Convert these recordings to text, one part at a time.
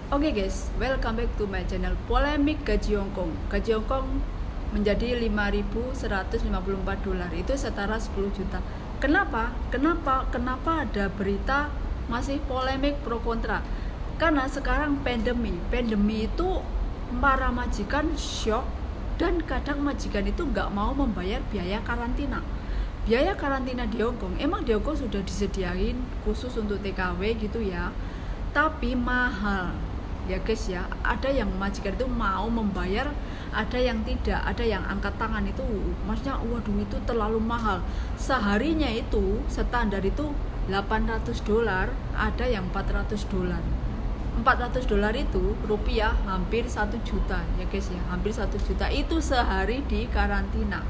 Oke guys, welcome back to my channel. Polemik gaji Hong Kong. Gaji Hong Kong menjadi 5.154 dolar. Itu setara 10 juta. Kenapa? Kenapa ada berita masih polemik pro kontra? Karena sekarang pandemi. Pandemi itu para majikan shock dan kadang majikan itu nggak mau membayar biaya karantina. Biaya karantina di Hong Kong, emang di Hong Kong sudah disediain khusus untuk TKW gitu ya. Tapi mahal. Ya guys ya, ada yang majikan itu mau membayar, ada yang tidak, ada yang angkat tangan itu, maksudnya waduh itu terlalu mahal. Seharinya itu standar itu 800 dolar, ada yang 400 dolar. 400 dolar itu rupiah hampir 1 juta ya guys ya, hampir 1 juta itu sehari di karantina.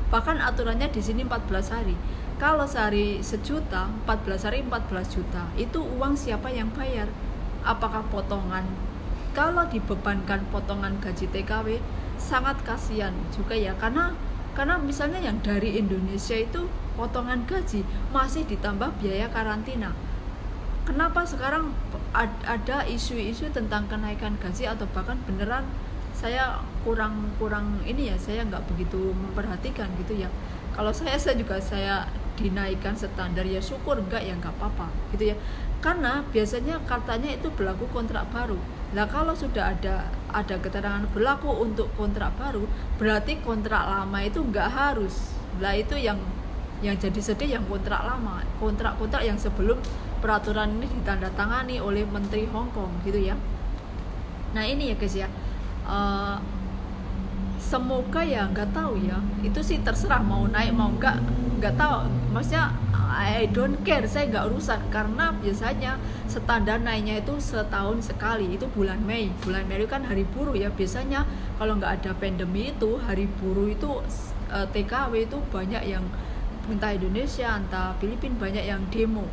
Bahkan aturannya di sini 14 hari. Kalau sehari sejuta, 14 hari 14 juta. Itu uang siapa yang bayar? Apakah potongan? Kalau dibebankan potongan gaji TKW sangat kasihan juga ya, karena misalnya yang dari Indonesia itu potongan gaji masih ditambah biaya karantina. Kenapa sekarang ada isu-isu tentang kenaikan gaji, atau bahkan beneran saya kurang ini ya, saya nggak begitu memperhatikan gitu ya. Kalau saya juga saya dinaikkan standar ya syukur, enggak ya nggak apa-apa gitu ya, karena biasanya katanya itu berlaku kontrak baru. Nah kalau sudah ada keterangan berlaku untuk kontrak baru, berarti kontrak lama itu nggak harus. Nah itu yang jadi sedih, yang kontrak lama, kontrak yang sebelum peraturan ini ditandatangani oleh Menteri Hong Kong gitu ya. Nah ini ya guys ya, semoga ya, nggak tahu ya, itu sih terserah mau naik mau nggak tahu, maksudnya I don't care, saya nggak urusan, karena biasanya standar naiknya itu setahun sekali, itu bulan Mei itu kan hari buruh ya. Biasanya kalau nggak ada pandemi itu hari buruh itu TKW itu banyak yang entah Indonesia entah Filipina banyak yang demo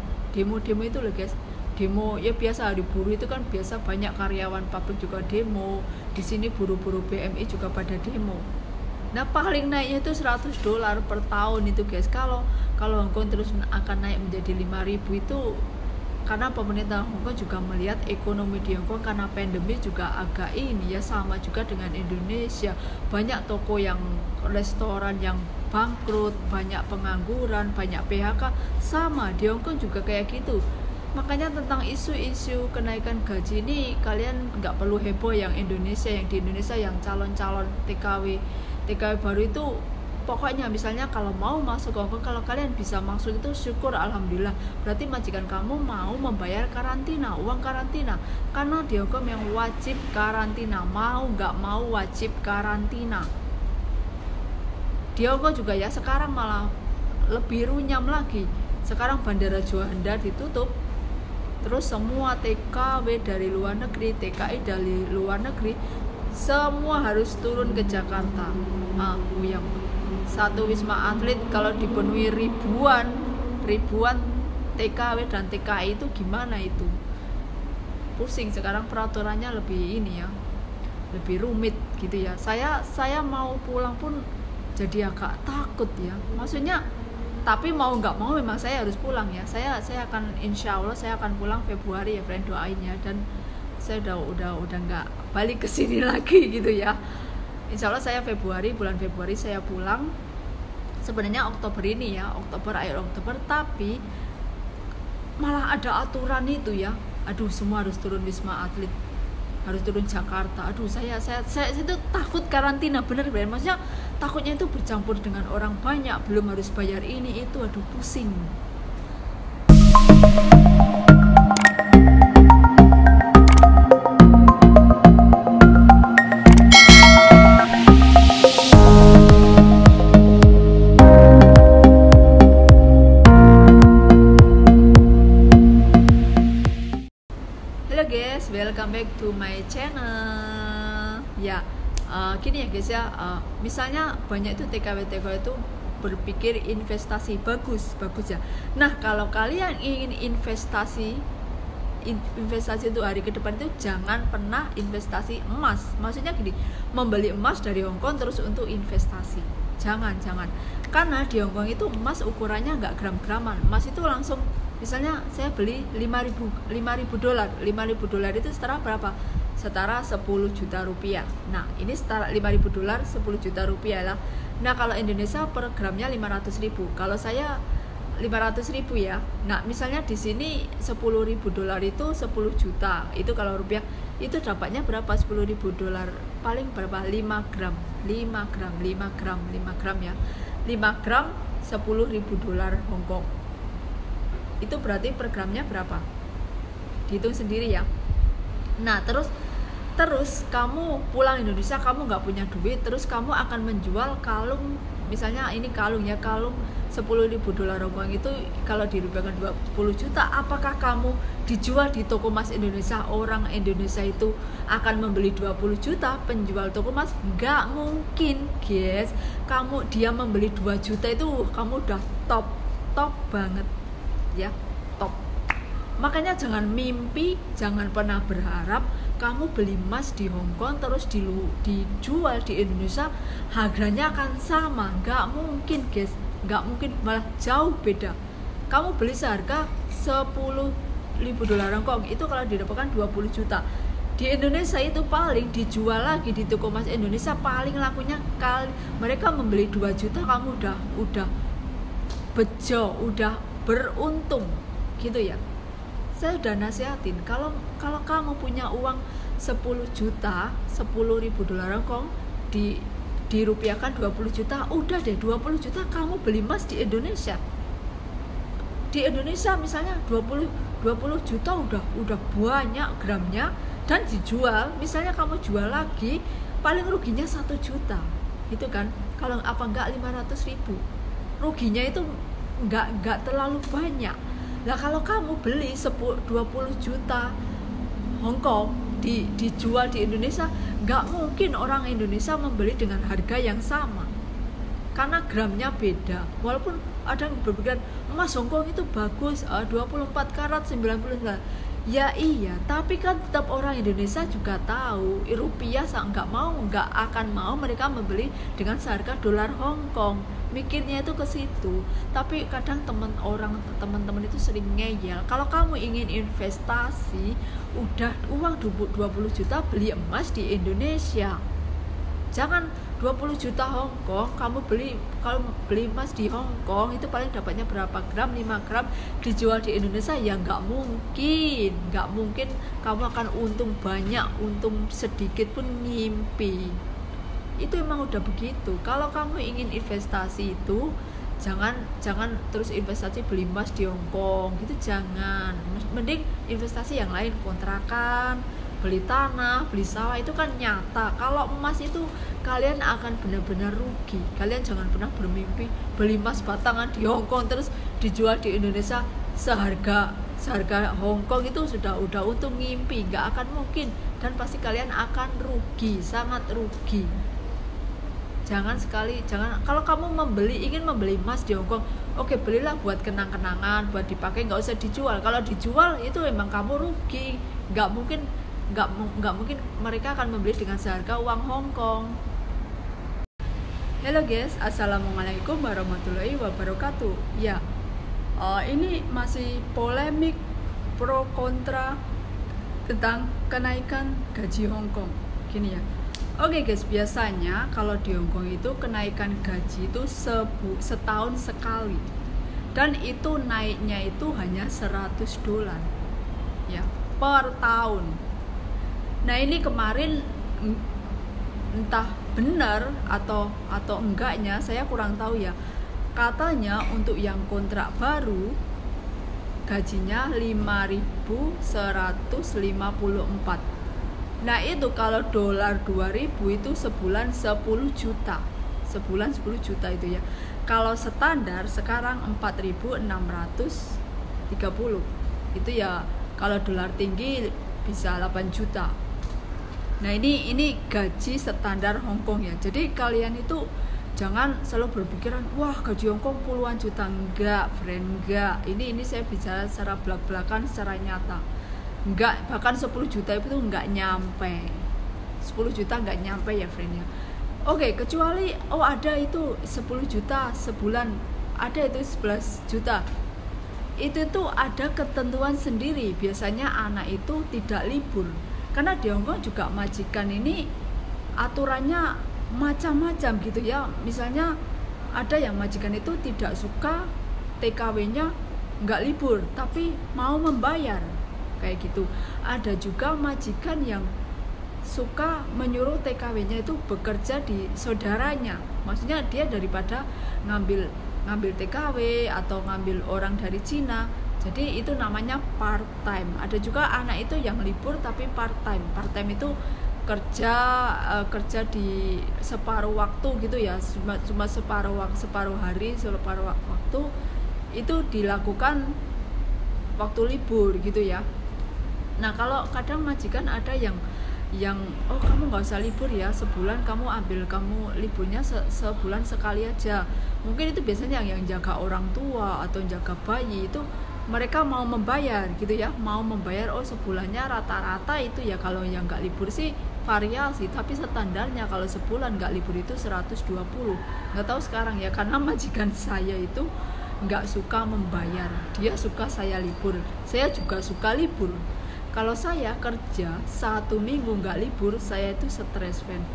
itu loh guys. Demo ya biasa, hari buruh itu kan biasa banyak karyawan pabrik juga demo. Di sini buruh-buruh BMI juga pada demo. Nah paling naiknya itu 100 dolar per tahun itu guys. Kalau Hong Kong terus akan naik menjadi 5.000 itu karena pemerintah Hong Kong juga melihat ekonomi di Hong Kong karena pandemi juga agak ini ya, sama juga dengan Indonesia. Banyak toko yang restoran yang bangkrut, banyak pengangguran, banyak PHK, sama di Hong Kong juga kayak gitu. Makanya tentang isu-isu kenaikan gaji ini kalian nggak perlu heboh. Yang Indonesia, yang di Indonesia yang calon-calon TKW baru itu, pokoknya misalnya kalau mau masuk ke Hong Kong, kalau kalian bisa masuk itu syukur alhamdulillah, berarti majikan kamu mau membayar karantina, uang karantina. Karena di Hong Kong yang wajib karantina, mau nggak mau wajib karantina. Di Hong Kong juga ya sekarang malah lebih runyam lagi. Sekarang bandara Juanda ditutup, terus semua TKW dari luar negeri, TKI dari luar negeri, semua harus turun ke Jakarta. Yang satu Wisma Atlet kalau dipenuhi ribuan TKW dan TKI itu gimana itu? Pusing sekarang, peraturannya lebih ini ya, lebih rumit gitu ya. Saya mau pulang pun jadi agak takut ya, maksudnya. Tapi mau nggak mau memang saya harus pulang ya. Saya akan, insya Allah saya akan pulang Februari ya, friend, doain ya. Dan saya udah nggak balik ke sini lagi gitu ya. Insya Allah saya bulan Februari saya pulang. Sebenarnya Oktober ini ya, akhir Oktober, tapi malah ada aturan itu ya. Aduh, semua harus turun Wisma Atlet, harus turun Jakarta. Aduh, saya itu takut karantina, bener. Maksudnya takutnya itu bercampur dengan orang banyak, belum harus bayar ini itu, aduh pusing. Halo guys, welcome back to my channel. Ya, gini ya guys ya, misalnya banyak itu TKW itu berpikir investasi, bagus ya. Nah kalau kalian ingin investasi untuk hari ke depan itu jangan pernah investasi emas. Maksudnya gini, membeli emas dari Hong Kong terus untuk investasi, jangan. Karena di Hong Kong itu emas ukurannya nggak gram-graman, emas itu langsung Misalnya saya beli 5.000 dolar. 5.000 dolar itu setara berapa? Setara 10 juta rupiah. Nah, ini setara 5.000 dolar 10 juta rupiah lah. Nah, kalau Indonesia per gramnya 500.000. Kalau saya 500.000 ya. Nah, misalnya di sini 10.000 dolar itu 10 juta. Itu kalau rupiah itu dapatnya berapa? 10.000 dolar paling berapa? 5 gram ya. 5 gram 10.000 dolar Hongkong. Itu berarti per gramnya berapa? Dihitung sendiri ya. Nah, terus kamu pulang Indonesia, kamu nggak punya duit, terus kamu akan menjual kalung, misalnya ini kalung 10.000 dolar Hongkong itu kalau dirupiahkan 20 juta. Apakah kamu dijual di toko emas Indonesia, orang Indonesia itu akan membeli 20 juta? Penjual toko emas nggak mungkin, guys. Dia membeli 2 juta itu kamu udah top banget ya, top. Makanya jangan mimpi, jangan pernah berharap kamu beli emas di Hongkong terus dijual di Indonesia harganya akan sama. Nggak mungkin, guys. Nggak mungkin, malah jauh beda. Kamu beli seharga 10.000 dolar Hongkong itu kalau didapatkan 20 juta. Di Indonesia itu paling dijual lagi di toko emas Indonesia paling lakunya mereka membeli 2 juta, kamu udah bejo, udah beruntung gitu ya. Saya udah nasihatin, kalau kamu punya uang 10 juta, 10.000 dolar Hongkong dirupiahkan 20 juta, udah deh 20 juta kamu beli emas di Indonesia. Di Indonesia misalnya 20 juta udah banyak gramnya dan dijual, misalnya kamu jual lagi paling ruginya 1 juta. Itu kan kalau apa enggak 500.000. Ruginya itu enggak terlalu banyak. Lah kalau kamu beli 20 juta Hongkong dijual di Indonesia, nggak mungkin orang Indonesia membeli dengan harga yang sama karena gramnya beda. Walaupun ada yang berpikiran emas Hongkong itu bagus, 24 karat 99. Ya iya, tapi kan tetap orang Indonesia juga tahu rupiah nggak akan mau mereka membeli dengan seharga dolar Hongkong. Mikirnya itu ke situ. Tapi kadang teman-teman itu sering ngeyel. Kalau kamu ingin investasi, udah uang 20 juta beli emas di Indonesia. Jangan 20 juta Hongkong kamu kalau beli emas di Hongkong itu paling dapatnya berapa gram? 5 gram dijual di Indonesia, ya nggak mungkin kamu akan untung banyak, untung sedikit pun ngimpi. Itu emang udah begitu. Kalau kamu ingin investasi itu jangan terus investasi beli emas di Hongkong gitu, jangan. Mending investasi yang lain, kontrakan, beli tanah, beli sawah, itu kan nyata. Kalau emas itu kalian akan benar-benar rugi. Kalian jangan pernah bermimpi beli emas batangan di Hongkong terus dijual di Indonesia seharga Hongkong itu udah untung, ngimpi. Nggak akan mungkin, dan pasti kalian akan rugi, sangat rugi. Jangan kalau kamu ingin membeli emas di Hongkong, oke, belilah buat kenang-kenangan, buat dipakai, nggak usah dijual. Kalau dijual itu memang kamu rugi. Nggak mungkin mereka akan membeli dengan seharga uang Hongkong. Halo guys, assalamualaikum warahmatullahi wabarakatuh. Ya, ini masih polemik pro kontra tentang kenaikan gaji Hongkong. Gini ya. Oke guys, biasanya kalau di Hongkong itu kenaikan gaji itu setahun sekali, dan itu naiknya itu hanya 100 dolar ya per tahun. Nah ini kemarin entah benar atau enggaknya, saya kurang tahu ya. Katanya untuk yang kontrak baru gajinya 5.154. Nah itu kalau dolar 2.000 itu sebulan 10 juta. Sebulan 10 juta itu ya. Kalau standar sekarang 4.630. Itu ya kalau dolar tinggi bisa 8 juta. Nah ini gaji standar Hongkong ya. Jadi kalian itu jangan selalu berpikiran wah gaji Hongkong puluhan juta. Enggak, friend, enggak. Ini saya bicara secara belak-belakan, secara nyata. Enggak, bahkan 10 juta itu enggak nyampe. 10 juta enggak nyampe ya, friend ya. Oke, kecuali ada itu 10 juta sebulan, ada itu 11 juta. itu tuh ada ketentuan sendiri. Biasanya anak itu tidak libur, karena di Hongkong juga majikan ini aturannya macam-macam gitu ya. Misalnya ada yang majikan itu tidak suka TKW-nya nggak libur tapi mau membayar kayak gitu. Ada juga majikan yang suka menyuruh TKW-nya itu bekerja di saudaranya, maksudnya dia daripada ngambil TKW atau ngambil orang dari Cina, jadi itu namanya part time. Ada juga anak itu yang libur tapi part time. Part time itu kerja di separuh waktu gitu ya, cuma separuh hari, separuh waktu itu dilakukan waktu libur gitu ya. Nah, kalau kadang majikan ada yang oh kamu nggak usah libur ya, sebulan kamu liburnya sebulan sekali aja. Mungkin itu biasanya yang jaga orang tua atau jaga bayi itu mereka mau membayar gitu ya, mau membayar oh sebulannya rata-rata itu ya, kalau yang nggak libur sih variasi, tapi standarnya kalau sebulan nggak libur itu 120. Nggak tahu sekarang ya, karena majikan saya itu nggak suka membayar, dia suka saya libur, saya juga suka libur. Kalau saya kerja 1 minggu nggak libur, saya itu stres, fan.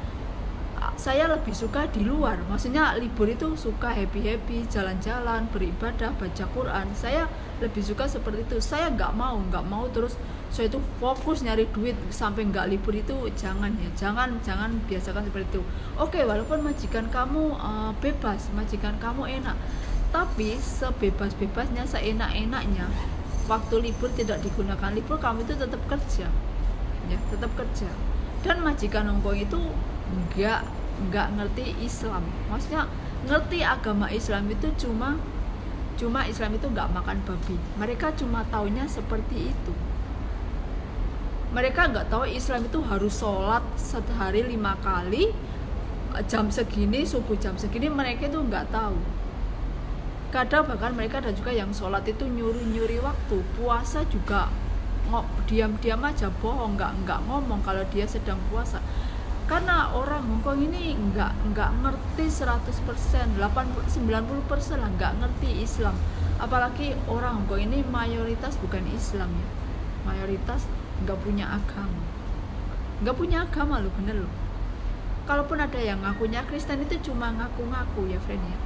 Saya lebih suka di luar, maksudnya libur itu suka happy jalan-jalan, beribadah, baca Quran. Saya lebih suka seperti itu. Saya nggak mau terus saya itu fokus nyari duit sampai nggak libur, itu jangan ya, jangan biasakan seperti itu. Oke, walaupun majikan kamu bebas, majikan kamu enak, tapi sebebas-bebasnya, seenak-enaknya waktu libur tidak digunakan libur, kamu itu tetap kerja ya, tetap kerja. Dan majikan Hongkong itu nggak ngerti Islam, maksudnya ngerti agama Islam itu cuma Islam itu nggak makan babi. Mereka cuma taunya seperti itu. Mereka nggak tahu Islam itu harus sholat sehari 5 kali jam segini, subuh jam segini, mereka itu nggak tahu. Kadang bahkan mereka ada juga yang sholat itu nyuri waktu, puasa juga diam-diam aja, bohong, nggak ngomong kalau dia sedang puasa. Karena orang Hongkong ini nggak ngerti 100%, 90% lah nggak ngerti Islam. Apalagi orang Hongkong ini mayoritas bukan Islam ya, mayoritas nggak punya agama loh, bener loh. Kalaupun ada yang ngakunya Kristen itu cuma ngaku-ngaku ya, friend ya.